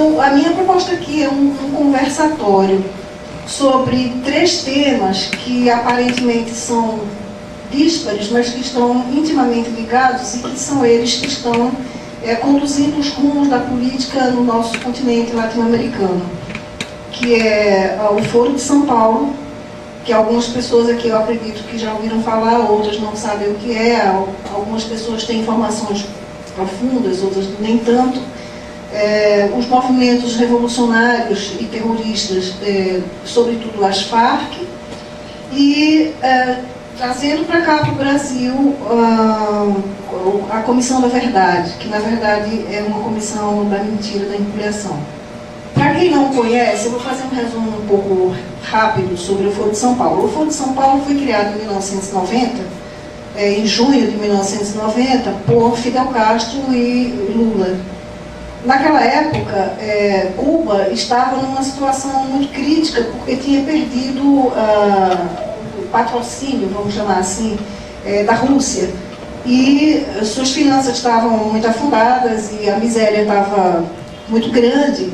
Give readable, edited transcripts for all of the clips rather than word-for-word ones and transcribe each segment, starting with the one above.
Então, a minha proposta aqui é um conversatório sobre 3 temas que aparentemente são díspares, mas que estão intimamente ligados e que são eles que estão conduzindo os rumos da política no nosso continente latino-americano, que é o Foro de São Paulo, que algumas pessoas aqui eu acredito que já ouviram falar, outras não sabem o que é, algumas pessoas têm informações profundas, outras nem tanto. Os movimentos revolucionários e terroristas, sobretudo as Farc, e trazendo para cá, para o Brasil, a Comissão da Verdade, que na verdade é uma comissão da mentira, da implicação. Para quem não conhece, eu vou fazer um resumo um pouco rápido sobre o Foro de São Paulo. O Foro de São Paulo foi criado em 1990, em junho de 1990, por Fidel Castro e Lula. Naquela época, Cuba estava numa situação muito crítica, porque tinha perdido o patrocínio, vamos chamar assim, da Rússia. E suas finanças estavam muito afundadas e a miséria estava muito grande.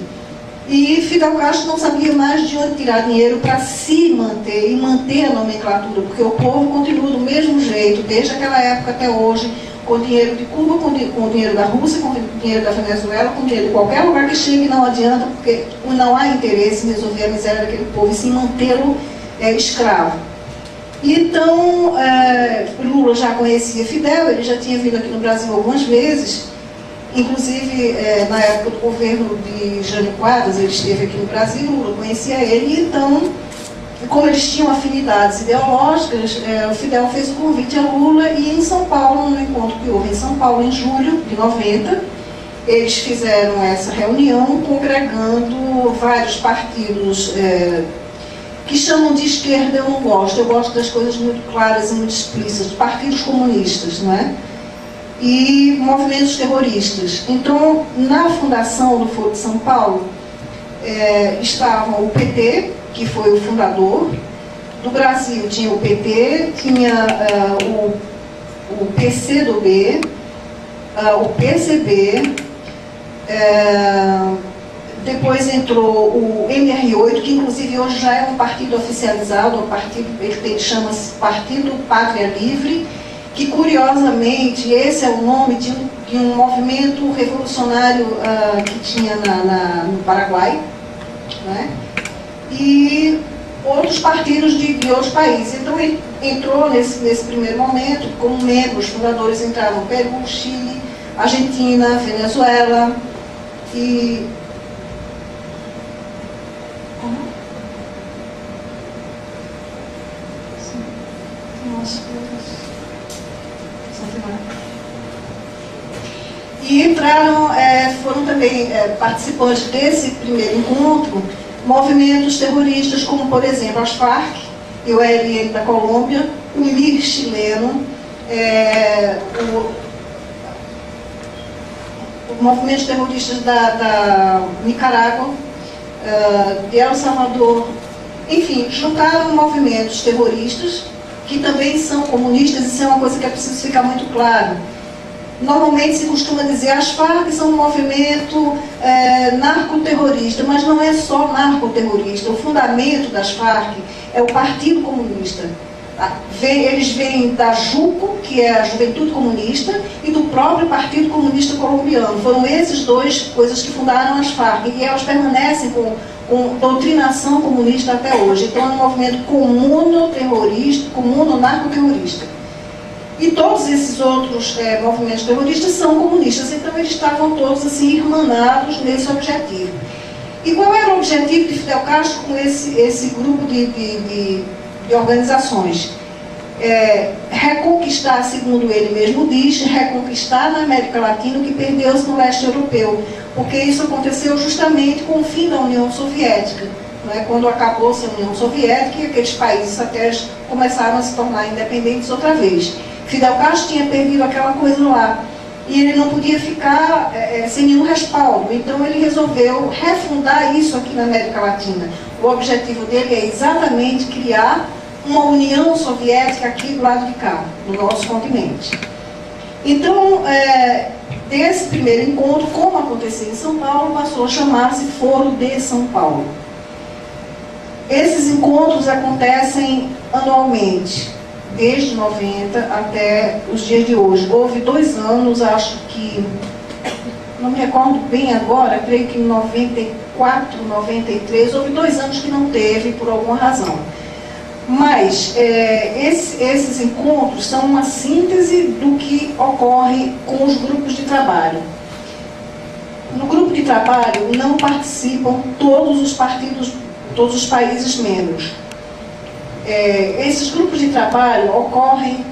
E Fidel Castro não sabia mais de onde tirar dinheiro para se manter e manter a nomenclatura, porque o povo continua do mesmo jeito, desde aquela época até hoje, com dinheiro de Cuba, com dinheiro da Rússia, com dinheiro da Venezuela, com dinheiro de qualquer lugar que chegue, não adianta, porque não há interesse em resolver a miséria daquele povo e sim mantê-lo escravo. Então, Lula já conhecia Fidel, ele já tinha vindo aqui no Brasil algumas vezes, inclusive na época do governo de Jânio Quadros, ele esteve aqui no Brasil, Lula conhecia ele, e então, como eles tinham afinidades ideológicas, o Fidel fez o convite a Lula, e em São Paulo, no encontro que houve em São Paulo em julho de 90, eles fizeram essa reunião congregando vários partidos que chamam de esquerda. Eu não gosto, eu gosto das coisas muito claras e muito explícitas, partidos comunistas, não é? E movimentos terroristas. Então, na fundação do Foro de São Paulo, estavam o PT, que foi o fundador. Do Brasil tinha o PT, tinha o PCdoB, o PCB, depois entrou o MR8, que inclusive hoje já é um partido oficializado, ele chama-se Partido Pátria Livre, que curiosamente esse é o nome de um movimento revolucionário que tinha no Paraguai, né? E outros partidos de outros países. Então ele entrou nesse primeiro momento, como membros fundadores entraram Peru, Chile, Argentina, Venezuela e... E entraram, foram também participantes desse primeiro encontro, movimentos terroristas como, por exemplo, as Farc, o ELN da Colômbia, o MIR chileno, movimentos terroristas da Nicarágua, de El Salvador, enfim, juntaram movimentos terroristas que também são comunistas. Isso é uma coisa que é preciso ficar muito claro. Normalmente se costuma dizer as Farc são um movimento narcoterrorista, mas não é só narcoterrorista. O fundamento das Farc é o Partido Comunista. Eles vêm da JUCO, que é a Juventude Comunista, e do próprio Partido Comunista Colombiano. Foram esses dois coisas que fundaram as Farc, e elas permanecem com doutrinação comunista até hoje. Então é um movimento comuno-terrorista, comuno-narcoterrorista. E todos esses outros movimentos terroristas são comunistas, então eles estavam todos assim irmanados nesse objetivo. E qual era o objetivo de Fidel Castro com esse grupo de organizações? Reconquistar, segundo ele mesmo diz, reconquistar na América Latina o que perdeu-se no leste europeu, porque isso aconteceu justamente com o fim da União Soviética. Quando acabou-se a União Soviética, aqueles países satélites começaram a se tornar independentes outra vez. Fidel Castro tinha perdido aquela coisa lá, e ele não podia ficar sem nenhum respaldo, então ele resolveu refundar isso aqui na América Latina. O objetivo dele é exatamente criar uma União Soviética aqui do lado de cá, no nosso continente. Então, desse primeiro encontro, como aconteceu em São Paulo, passou a chamar-se Foro de São Paulo. Esses encontros acontecem anualmente, desde 90 até os dias de hoje. Houve 2 anos, acho que, não me recordo bem agora, creio que em 94, 93, houve 2 anos que não teve, por alguma razão. Mas esses encontros são uma síntese do que ocorre com os grupos de trabalho. No grupo de trabalho não participam todos os partidos, todos os países membros. Esses grupos de trabalho ocorrem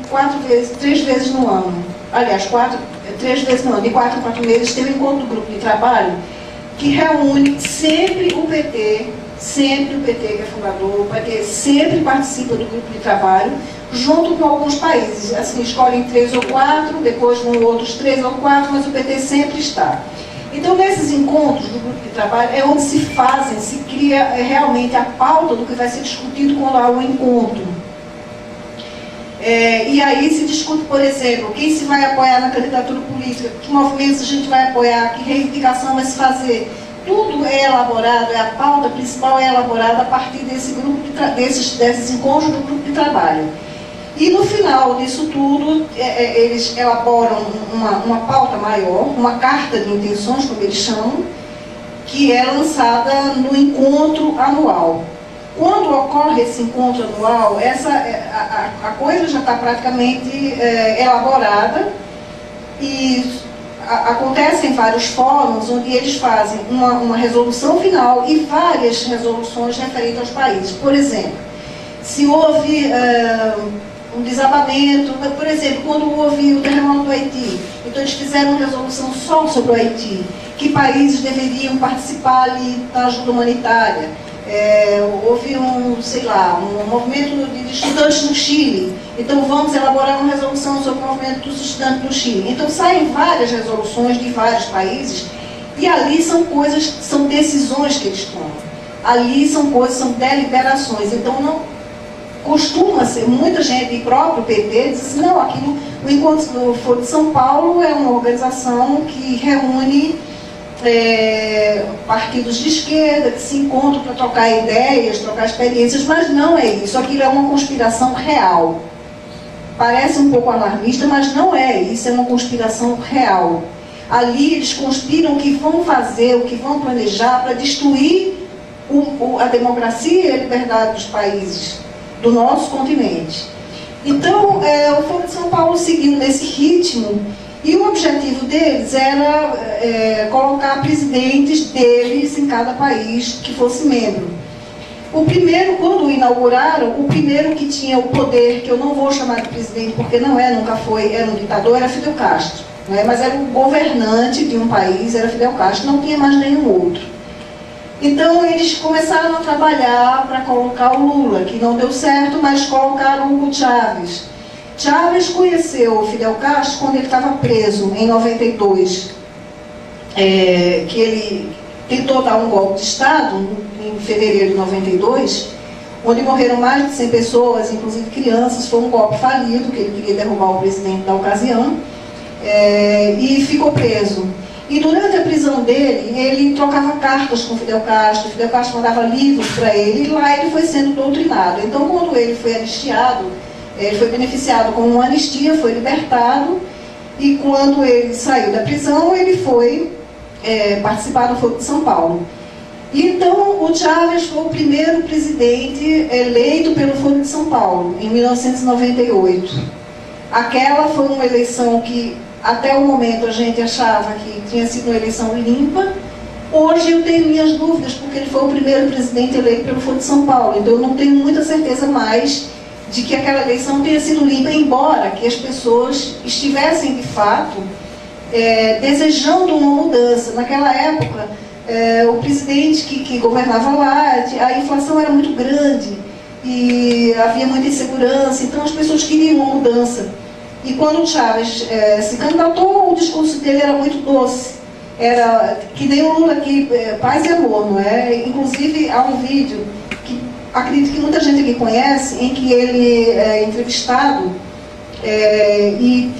3 vezes no ano. Aliás, 3 vezes no ano, de 4 em 4 meses, tem um encontro do grupo de trabalho que reúne sempre o PT, que é fundador, o PT sempre participa do grupo de trabalho, junto com alguns países. Assim, escolhem 3 ou 4, depois vão outros 3 ou 4, mas o PT sempre está. Então, nesses encontros do grupo de trabalho, é onde se cria realmente a pauta do que vai ser discutido quando há um encontro. E aí se discute, por exemplo, quem se vai apoiar na candidatura política, que movimentos a gente vai apoiar, que reivindicação vai se fazer. Tudo é elaborado, a pauta principal é elaborada a partir desse grupo desses encontros do grupo de trabalho. E no final disso tudo, eles elaboram uma pauta maior, uma carta de intenções, como eles chamam, que é lançada no encontro anual. Quando ocorre esse encontro anual, a coisa já está praticamente elaborada e acontecem vários fóruns onde eles fazem uma resolução final e várias resoluções referentes aos países. Por exemplo, se houve um desabamento, por exemplo, quando houve o terremoto do Haiti, então eles fizeram uma resolução só sobre o Haiti, que países deveriam participar ali da ajuda humanitária. Houve um movimento de estudantes no Chile, então vamos elaborar uma resolução sobre o movimento dos estudantes no Chile. Então saem várias resoluções de vários países e ali são decisões que eles tomam. Ali são deliberações. Então não costuma ser, muita gente, próprio PT, diz assim, não, aquilo, o Encontro do Foro de São Paulo é uma organização que reúne partidos de esquerda que se encontram para trocar ideias, trocar experiências, mas não é isso. Aquilo é uma conspiração real. Parece um pouco alarmista, mas não é isso, é uma conspiração real. Ali eles conspiram o que vão fazer, o que vão planejar para destruir a democracia e a liberdade dos países do nosso continente. Então, o Foro de São Paulo seguiu nesse ritmo. E o objetivo deles era colocar presidentes deles em cada país que fosse membro. O primeiro, quando inauguraram, o primeiro que tinha o poder, que eu não vou chamar de presidente, porque nunca foi, era um ditador, era Fidel Castro. Mas era o governante de um país, era Fidel Castro, não tinha mais nenhum outro. Então eles começaram a trabalhar para colocar o Lula, que não deu certo, mas colocaram o Hugo Chávez. Chávez conheceu o Fidel Castro quando ele estava preso, em 92, que ele tentou dar um golpe de Estado, em fevereiro de 92, onde morreram mais de 100 pessoas, inclusive crianças. Foi um golpe falido, que ele queria derrubar o presidente da ocasião, e ficou preso. E durante a prisão dele, ele trocava cartas com Fidel Castro mandava livros para ele, e lá ele foi sendo doutrinado. Então, quando ele foi anistiado, ele foi beneficiado com uma anistia, foi libertado, e quando ele saiu da prisão, ele foi participar do Foro de São Paulo. E então, o Chávez foi o primeiro presidente eleito pelo Foro de São Paulo, em 1998. Aquela foi uma eleição que, até o momento, a gente achava que tinha sido uma eleição limpa. Hoje eu tenho minhas dúvidas, porque ele foi o primeiro presidente eleito pelo Foro de São Paulo, então eu não tenho muita certeza mais de que aquela eleição tenha sido limpa, embora que as pessoas estivessem, de fato, desejando uma mudança. Naquela época, o presidente que governava lá, a inflação era muito grande e havia muita insegurança, então as pessoas queriam uma mudança. E quando o Chávez se candidatou, o discurso dele era muito doce. Era que nem o Lula aqui, paz e amor, não é? Inclusive, há um vídeo que acredito que muita gente aqui conhece, em que ele é entrevistado e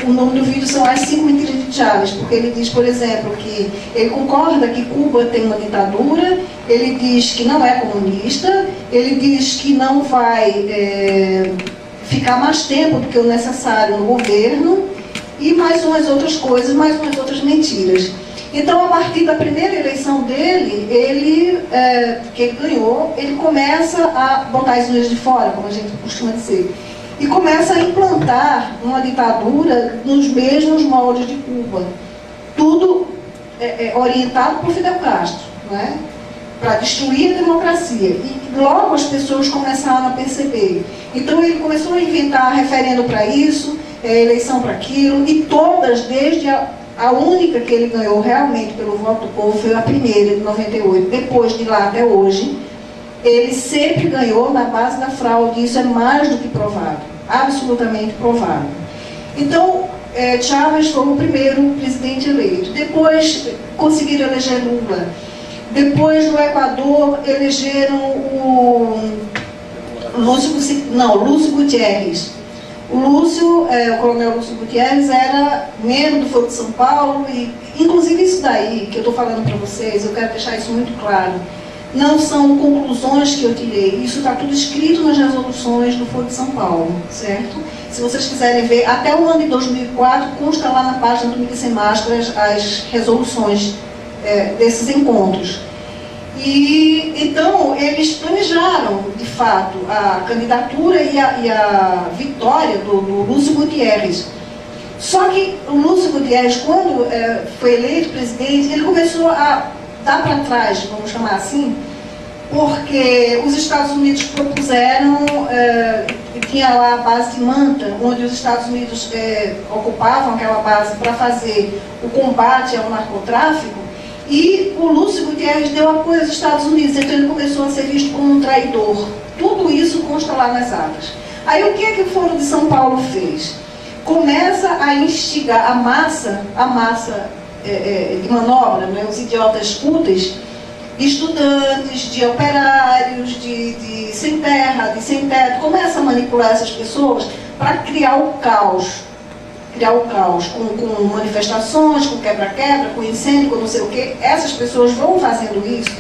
o nome do vídeo são As 5 Mentiras de Chávez, porque ele diz, por exemplo, que ele concorda que Cuba tem uma ditadura, ele diz que não é comunista, ele diz que não vai ficar mais tempo do que o necessário no governo, e mais umas outras coisas, mais umas outras mentiras. Então, a partir da primeira eleição dele, que ele ganhou, ele começa a botar as unhas de fora, como a gente costuma dizer, e começa a implantar uma ditadura nos mesmos moldes de Cuba. Tudo orientado por Fidel Castro, né? Para destruir a democracia. E logo as pessoas começaram a perceber. Então ele começou a inventar referendo para isso, eleição para aquilo, e todas, desde a única que ele ganhou realmente pelo voto do povo foi a primeira, de 98. Depois de lá até hoje, ele sempre ganhou na base da fraude. Isso é mais do que provado, absolutamente provado. Então, Chávez foi o primeiro presidente eleito. Depois conseguiram eleger Lula. Depois, no Equador, elegeram o Lúcio Gutierrez. O coronel Lúcio Gutierrez era membro do Foro de São Paulo, e inclusive isso daí que eu estou falando para vocês, eu quero deixar isso muito claro. Não são conclusões que eu tirei, isso está tudo escrito nas resoluções do Foro de São Paulo, certo? Se vocês quiserem ver, até o ano de 2004, consta lá na página do Mídia Sem Máscaras as resoluções desses encontros. E então eles planejaram, de fato, a candidatura e a vitória do Lúcio Gutierrez. Só que o Lúcio Gutierrez, quando foi eleito presidente, ele começou a dar para trás, vamos chamar assim, porque os Estados Unidos propuseram, tinha lá a base de Manta, onde os Estados Unidos ocupavam aquela base para fazer o combate ao narcotráfico, e o Lúcio Gutierrez deu apoio aos Estados Unidos, então ele começou a ser visto como um traidor. Tudo isso consta lá nas atas. Aí o que o Foro de São Paulo fez? Começa a instigar a massa de manobra, né, os idiotas úteis, estudantes, de operários, de sem terra, de sem teto, começa a manipular essas pessoas para criar o caos. Com manifestações, com quebra-quebra, com incêndio, com não sei o quê. Essas pessoas vão fazendo isso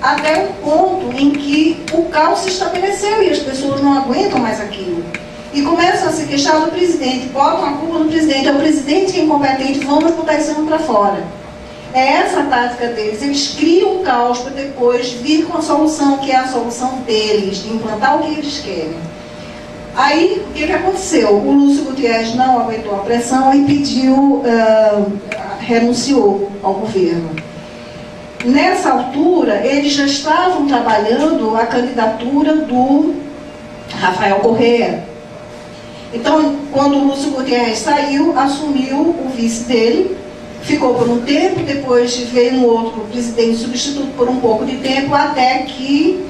até o ponto em que o caos se estabeleceu e as pessoas não aguentam mais aquilo. E começam a se queixar do presidente, botam a culpa no presidente, é o presidente que é incompetente, vamos botar esse ano para fora. É essa a tática deles, eles criam o caos para depois vir com a solução, que é a solução deles, de implantar o que eles querem. Aí, o que aconteceu? O Lúcio Gutierrez não aguentou a pressão e pediu, renunciou ao governo. Nessa altura, eles já estavam trabalhando a candidatura do Rafael Correa. Então, quando o Lúcio Gutierrez saiu, assumiu o vice dele, ficou por um tempo, depois veio um outro presidente substituto por um pouco de tempo, até que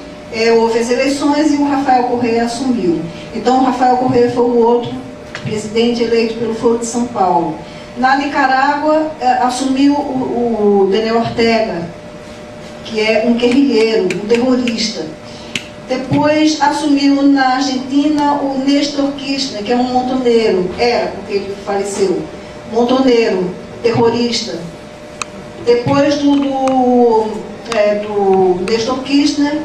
houve as eleições e o Rafael Correa assumiu. Então, o Rafael Correa foi o outro presidente eleito pelo Foro de São Paulo. Na Nicarágua, assumiu o Daniel Ortega, que é um guerrilheiro, um terrorista. Depois, assumiu na Argentina o Néstor Kirchner, que é um montoneiro, porque ele faleceu, montoneiro, terrorista. Depois do Néstor Kirchner,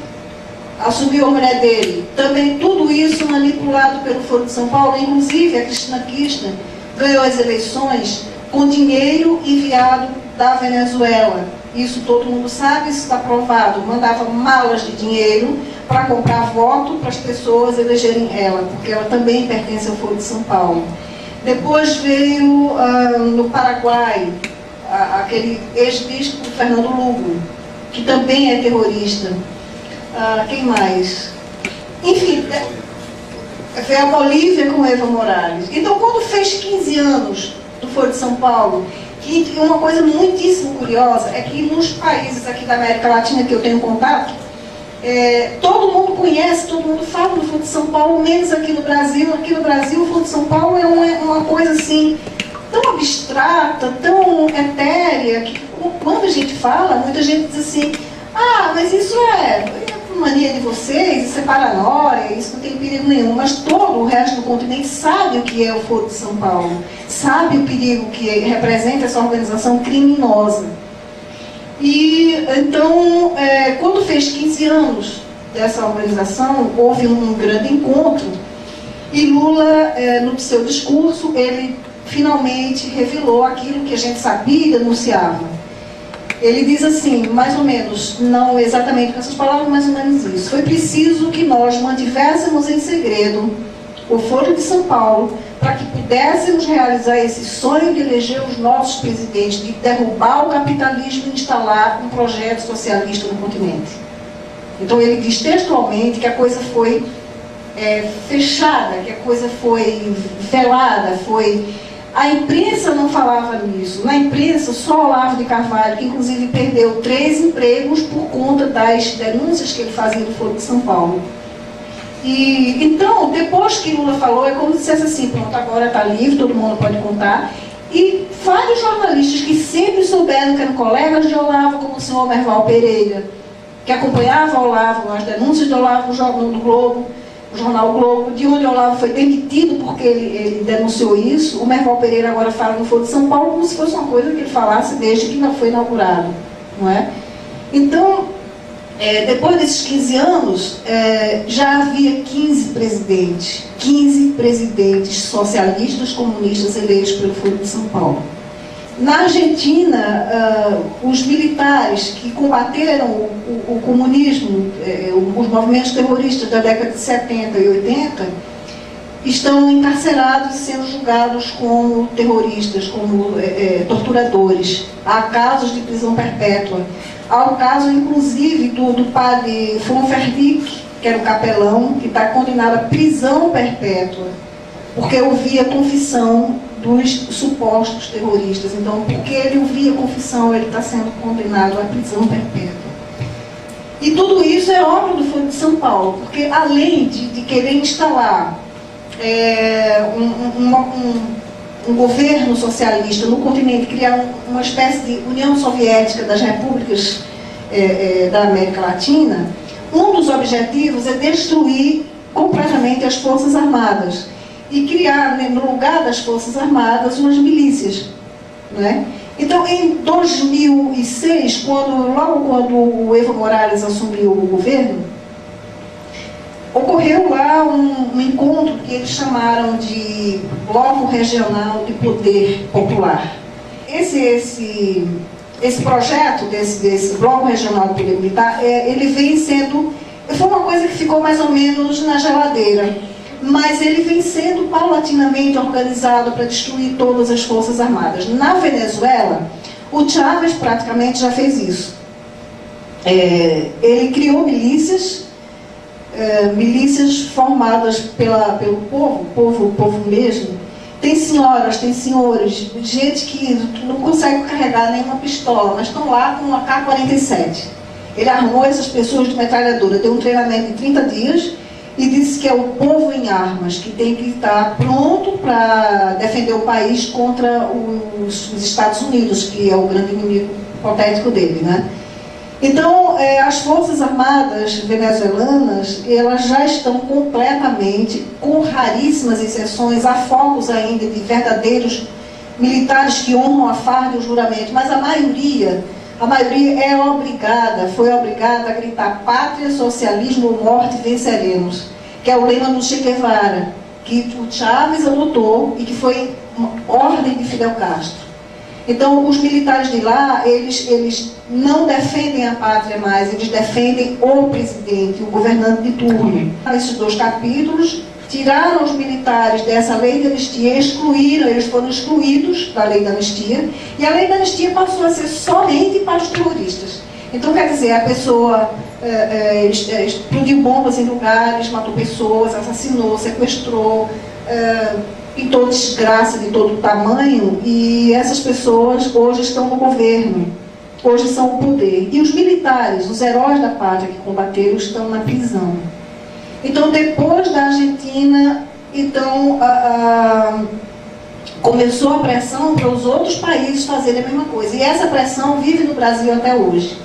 assumiu a mulher dele. Também tudo isso manipulado pelo Foro de São Paulo, inclusive a Cristina Kirchner ganhou as eleições com dinheiro enviado da Venezuela. Isso todo mundo sabe, isso está provado. Mandava malas de dinheiro para comprar voto para as pessoas elegerem ela, porque ela também pertence ao Foro de São Paulo. Depois veio no Paraguai aquele ex-bispo Fernando Lugo, que também é terrorista. Quem mais? Enfim, veio a Bolívia com Evo Morales. Então, quando fez 15 anos do Foro de São Paulo, que uma coisa muitíssimo curiosa é que nos países aqui da América Latina que eu tenho contato, todo mundo conhece, todo mundo fala do Foro de São Paulo, menos aqui no Brasil. Aqui no Brasil, o Foro de São Paulo é uma coisa assim, tão abstrata, tão etérea, que quando a gente fala, muita gente diz assim, mas isso mania de vocês, isso é paranoia, isso não tem perigo nenhum, mas todo o resto do continente sabe o que é o Foro de São Paulo, sabe o perigo que representa essa organização criminosa. E então, quando fez 15 anos dessa organização, houve um grande encontro e Lula, no seu discurso, ele finalmente revelou aquilo que a gente sabia e denunciava. Ele diz assim, mais ou menos, não exatamente com essas palavras, mais ou menos isso: foi preciso que nós mantivéssemos em segredo o Foro de São Paulo para que pudéssemos realizar esse sonho de eleger os nossos presidentes, de derrubar o capitalismo e instalar um projeto socialista no continente. Então ele diz textualmente que a coisa foi fechada, que a coisa foi velada, foi... A imprensa não falava nisso. Na imprensa, só Olavo de Carvalho, que inclusive perdeu 3 empregos por conta das denúncias que ele fazia do Foro de São Paulo. E então, depois que Lula falou, é como se dissesse assim, pronto, agora está livre, todo mundo pode contar. E vários jornalistas que sempre souberam que eram colegas de Olavo, como o senhor Merval Pereira, que acompanhava Olavo, as denúncias de Olavo no Globo, o jornal Globo, de onde Olavo foi demitido porque ele denunciou isso. O Merval Pereira agora fala no Foro de São Paulo como se fosse uma coisa que ele falasse desde que não foi inaugurado, não é? Então, depois desses 15 anos, já havia 15 presidentes socialistas comunistas eleitos pelo Foro de São Paulo. Na Argentina, os militares que combateram o comunismo, os movimentos terroristas da década de 70 e 80, estão encarcerados e sendo julgados como terroristas, como torturadores. Há casos de prisão perpétua. Há o caso, inclusive, do padre Fonfervic, que era o capelão, que está condenado à prisão perpétua, porque ouvia a confissão dos supostos terroristas. Então, porque ele ouvia a confissão, ele está sendo condenado à prisão perpétua. E tudo isso é obra do Foro de São Paulo, porque além de querer instalar um governo socialista no continente, criar uma espécie de União Soviética das repúblicas da América Latina, um dos objetivos é destruir completamente as Forças Armadas e criar, no lugar das Forças Armadas, umas milícias, né? Então, em 2006, logo quando o Evo Morales assumiu o governo, ocorreu lá um encontro que eles chamaram de Bloco Regional de Poder Popular. Esse projeto desse Bloco Regional de Poder Militar, ele vem sendo... Foi uma coisa que ficou mais ou menos na geladeira, mas ele vem sendo paulatinamente organizado para destruir todas as Forças Armadas. Na Venezuela, o Chávez praticamente já fez isso. Ele criou milícias formadas pelo povo mesmo. Tem senhoras, tem senhores, gente que não consegue carregar nenhuma pistola, mas estão lá com uma K-47. Ele armou essas pessoas de metralhadora, deu um treinamento de 30 dias e disse que é o povo em armas, que tem que estar pronto para defender o país contra os Estados Unidos, que é o grande inimigo hipotético dele, né? Então, as Forças Armadas venezuelanas, elas já estão completamente, com raríssimas exceções, há focos ainda de verdadeiros militares que honram a farda e o juramento, mas a maioria foi obrigada a gritar pátria, socialismo ou morte, venceremos, que é o lema do Che Guevara, que o Chávez adotou e que foi uma ordem de Fidel Castro. Então, os militares de lá, eles não defendem a pátria mais, eles defendem o presidente, o governante de turno. Nesses 2 capítulos, tiraram os militares dessa lei de anistia, eles foram excluídos da lei da anistia, e a lei da anistia passou a ser somente para os terroristas. Então, quer dizer, a pessoa explodiu bombas em lugares, matou pessoas, assassinou, sequestrou, pintou desgraça de todo tamanho, e essas pessoas hoje estão no governo, hoje são o poder. E os militares, os heróis da pátria que combateram, estão na prisão. Então, depois da Argentina, começou a pressão para os outros países fazerem a mesma coisa. E essa pressão vive no Brasil até hoje.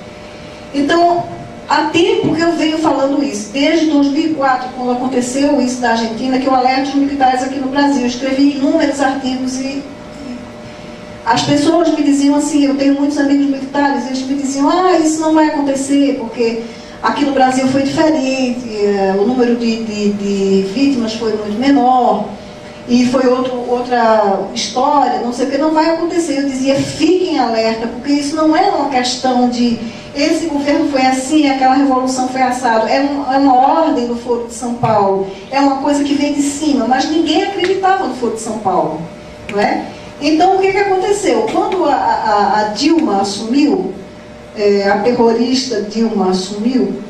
Então, Há tempo que eu venho falando isso, desde 2004, quando aconteceu isso da Argentina, que eu alerto os militares aqui no Brasil. Eu escrevi inúmeros artigos e as pessoas me diziam assim, eu tenho muitos amigos militares, eles me diziam, isso não vai acontecer, porque aqui no Brasil foi diferente, o número de vítimas foi muito menor, e foi outra história, não sei o que, não vai acontecer. Eu dizia, fiquem alerta, porque isso não é uma questão de esse governo foi assim, aquela revolução foi assado. É uma ordem do Foro de São Paulo, é uma coisa que vem de cima, mas ninguém acreditava no Foro de São Paulo, não é? Então, o que aconteceu? Quando a Dilma assumiu, a terrorista Dilma assumiu,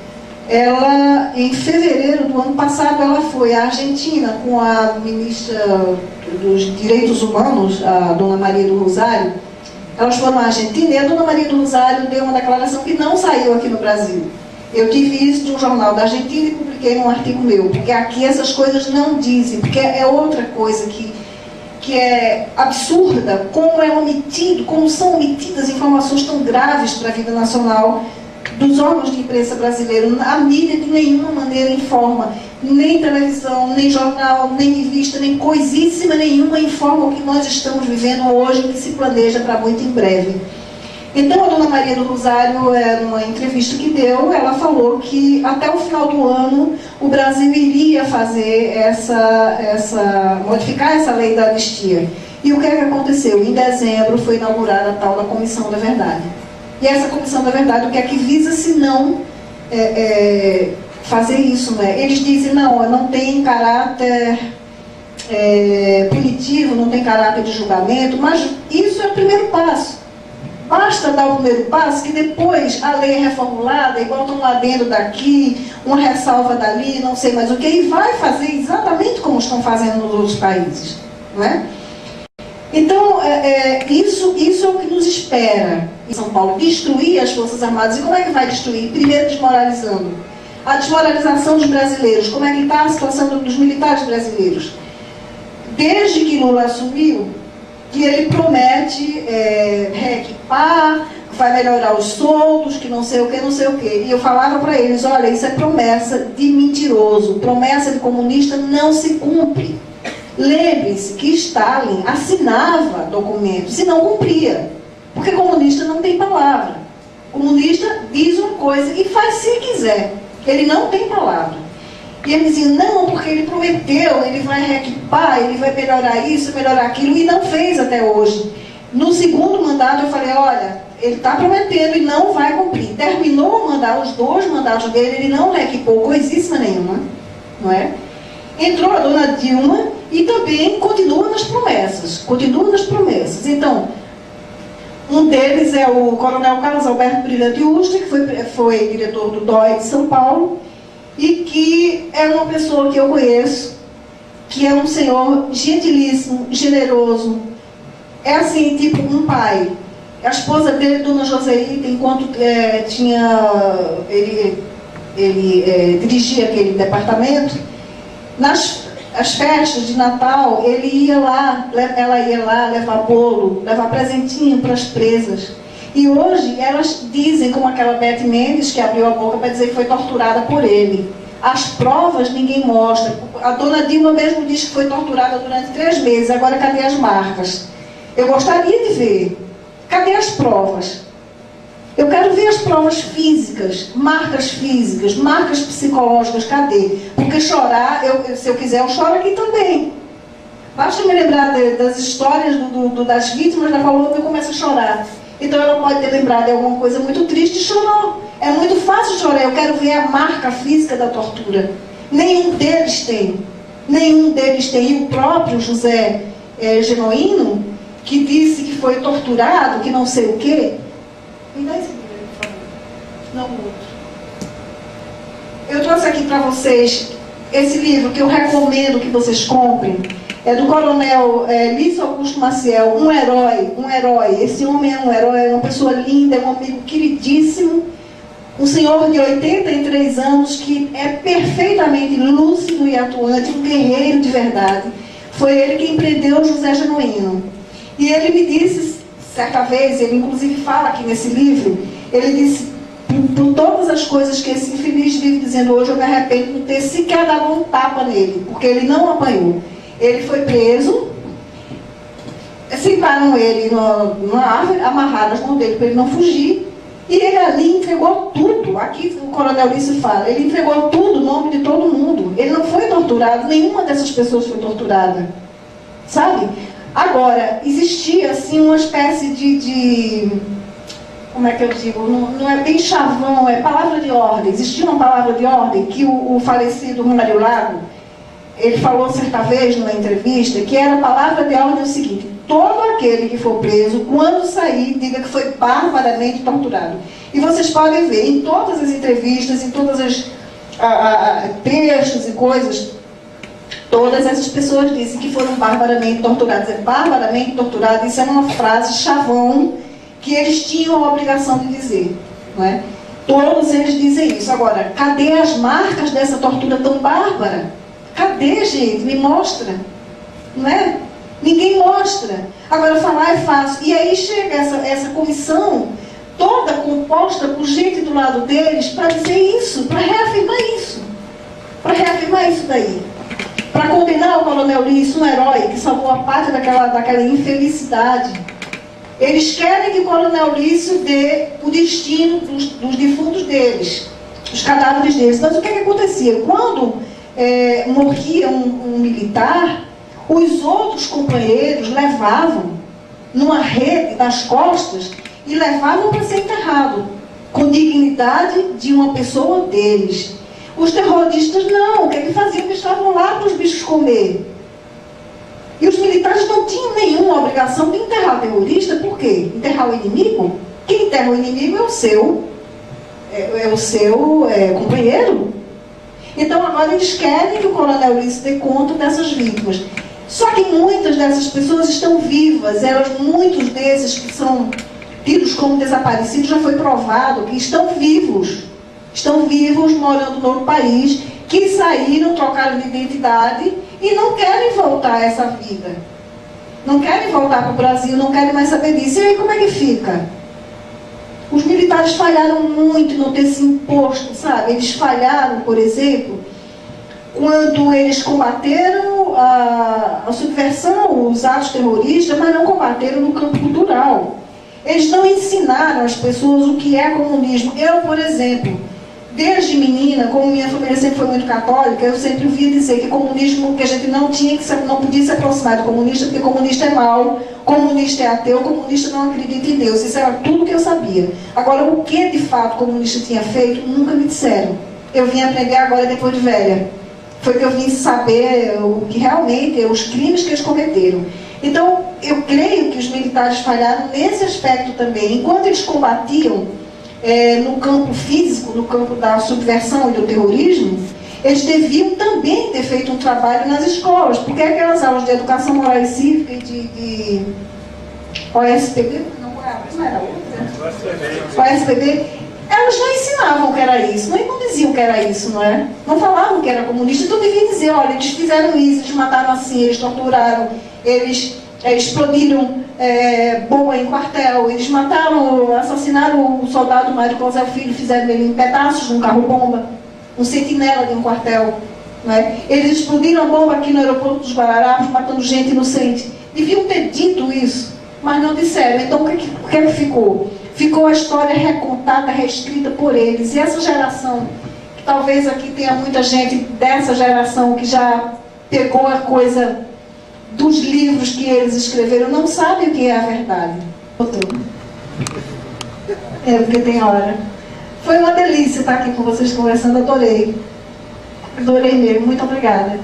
ela, em fevereiro do ano passado, ela foi à Argentina com a ministra dos Direitos Humanos, a dona Maria do Rosário. Elas foram à Argentina e a dona Maria do Rosário deu uma declaração que não saiu aqui no Brasil. Eu tive isso de um jornal da Argentina e publiquei num artigo meu, porque aqui essas coisas não dizem, porque é outra coisa que é absurda, como são omitidas informações tão graves para a vida nacional dos órgãos de imprensa brasileiros. A mídia de nenhuma maneira informa, nem televisão, nem jornal, nem revista, nem coisíssima nenhuma informa o que nós estamos vivendo hoje, o que se planeja para muito em breve. Então, a dona Maria do Rosário, numa entrevista que deu, ela falou que até o final do ano o Brasil iria fazer modificar essa lei da anistia. E o que é que aconteceu? Em dezembro foi inaugurada a tal da Comissão da Verdade. E essa Comissão da Verdade, o que é que visa se não fazer isso, né? Eles dizem, não tem caráter punitivo, não tem caráter de julgamento, mas isso é o primeiro passo. Basta dar o primeiro passo, que depois a lei é reformulada, e botam um adendo daqui, uma ressalva dali, não sei mais o que, e vai fazer exatamente como estão fazendo nos outros países, não é? Então, isso é o que nos espera em São Paulo, destruir as Forças Armadas. E como é que vai destruir? Primeiro, desmoralizando. A desmoralização dos brasileiros. Como é que está a situação dos militares brasileiros? Desde que Lula assumiu, que ele promete reequipar, vai melhorar os soldos, que não sei o que, não sei o que. E eu falava para eles, olha, isso é promessa de mentiroso, promessa de comunista não se cumpre. Lembre-se que Stalin assinava documentos e não cumpria, porque comunista não tem palavra. Comunista diz uma coisa e faz se quiser, ele não tem palavra. E ele dizia, não, porque ele prometeu, ele vai reequipar, ele vai melhorar isso, melhorar aquilo, e não fez até hoje. No segundo mandato eu falei, olha, ele está prometendo e não vai cumprir. Terminou o mandato, os 2 mandatos dele, ele não reequipou coisíssima nenhuma, não é? Entrou a dona Dilma e também continua nas promessas, Então, um deles é o coronel Carlos Alberto Brilhante Ustra, que foi diretor do DOI de São Paulo, e que é uma pessoa que eu conheço, que é um senhor gentilíssimo, generoso, é assim, tipo um pai. A esposa dele, dona Joseíta, enquanto ele dirigia aquele departamento, as festas de Natal, ela ia lá levar bolo, levar presentinho para as presas. E hoje elas dizem, como aquela Beth Mendes, que abriu a boca para dizer que foi torturada por ele. As provas ninguém mostra. A dona Dilma mesmo diz que foi torturada durante 3 meses. Agora, cadê as marcas? Eu gostaria de ver. Cadê as provas? Eu quero ver as provas físicas, marcas psicológicas, cadê? Porque chorar, se eu quiser, eu choro aqui também. Basta me lembrar das histórias das vítimas da Colômbia, eu começo a chorar. Então ela pode ter lembrado de alguma coisa muito triste e chorou. É muito fácil chorar, eu quero ver a marca física da tortura. Nenhum deles tem. E o próprio José Genuíno, que disse que foi torturado, que não sei o quê. Me dá esse livro, por favor. Não, o outro. Eu trouxe aqui para vocês esse livro que eu recomendo que vocês comprem. É do coronel Lício Augusto Maciel, um herói. Esse homem é um herói, é uma pessoa linda, é um amigo queridíssimo. Um senhor de 83 anos que é perfeitamente lúcido e atuante, um guerreiro de verdade. Foi ele quem prendeu José Genuíno. E ele me disse, certa vez, ele inclusive fala aqui nesse livro, ele disse, por todas as coisas que esse infeliz vive dizendo hoje, eu me arrependo de não ter sequer dado um tapa nele, porque ele não apanhou. Ele foi preso, sentaram ele numa árvore, amarraram as mãos dele para ele não fugir, e ele ali entregou tudo. Aqui o Coronel Ulisses fala, ele entregou tudo, o nome de todo mundo. Ele não foi torturado, nenhuma dessas pessoas foi torturada. Sabe? Agora, existia assim uma espécie de como é que eu digo? Não é bem chavão, é palavra de ordem. Existia uma palavra de ordem que o falecido Mário Lago, ele falou certa vez numa entrevista, que era a palavra de ordem o seguinte: todo aquele que for preso, quando sair, diga que foi barbaramente torturado. E vocês podem ver em todas as entrevistas, em todas as textos e coisas, todas essas pessoas dizem que foram barbaramente torturadas. É barbaramente torturado, isso é uma frase chavão que eles tinham a obrigação de dizer, não é? Todos eles dizem isso. Agora, cadê as marcas dessa tortura tão bárbara? Cadê, gente? Me mostra, não é? Ninguém mostra. Agora, falar é fácil. E aí chega essa comissão toda composta por gente do lado deles para dizer isso, para reafirmar isso. Para reafirmar isso daí. Para condenar o Coronel Ulisses, um herói que salvou a pátria daquela infelicidade. Eles querem que o Coronel Ulisses dê o destino dos defuntos deles, os cadáveres deles. Mas o que acontecia? Quando morria um militar, os outros companheiros levavam numa rede nas costas e levavam para ser enterrado, com dignidade de uma pessoa deles. Os terroristas não, o que é que faziam? Eles estavam lá para os bichos comer. E os militares não tinham nenhuma obrigação de enterrar o terrorista. Por quê? Enterrar o inimigo? Quem enterra o inimigo é o seu companheiro. Então agora eles querem que o Coronel Ulisses dê conta dessas vítimas. Só que muitas dessas pessoas estão vivas. Muitos desses que são tidos como desaparecidos, já foi provado que estão vivos. Estão vivos, morando no outro país, que saíram, trocaram de identidade e não querem voltar a essa vida. Não querem voltar para o Brasil, não querem mais saber disso. E aí como é que fica? Os militares falharam muito em não ter se imposto, sabe? Eles falharam, por exemplo, quando eles combateram a subversão, os atos terroristas, mas não combateram no campo cultural. Eles não ensinaram às pessoas o que é comunismo. Eu, por exemplo, desde menina, como minha família sempre foi muito católica, eu sempre ouvia dizer que comunismo, que a gente não podia se aproximar do comunista, porque comunista é mau, comunista é ateu, comunista não acredita em Deus. Isso era tudo que eu sabia. Agora, o que de fato o comunista tinha feito, nunca me disseram. Eu vim aprender agora, depois de velha. Foi que eu vim saber o que realmente, os crimes que eles cometeram. Então, eu creio que os militares falharam nesse aspecto também. Enquanto eles combatiam no campo físico, no campo da subversão e do terrorismo, eles deviam também ter feito um trabalho nas escolas, porque aquelas aulas de educação moral e cívica e de OSPB, não era outra? OSPB, elas não ensinavam o que era isso, não diziam que era isso, não é? Não falavam que era comunista, então deviam dizer, olha, eles fizeram isso, eles mataram assim, eles torturaram, eles explodiram bomba em quartel, eles mataram, assassinaram o soldado Mário Cosel Filho, fizeram ele em pedaços num carro-bomba, um sentinela de um quartel, não é? Eles explodiram a bomba aqui no aeroporto dos Guararapes, matando gente inocente. Deviam ter dito isso, mas não disseram. Então o que é que ficou? Ficou a história recontada, reescrita por eles. E essa geração, que talvez aqui tenha muita gente dessa geração que já pegou a coisa dos livros que eles escreveram, não sabe o que é a verdade. Porque tem hora. Foi uma delícia estar aqui com vocês conversando, adorei. Adorei mesmo, muito obrigada.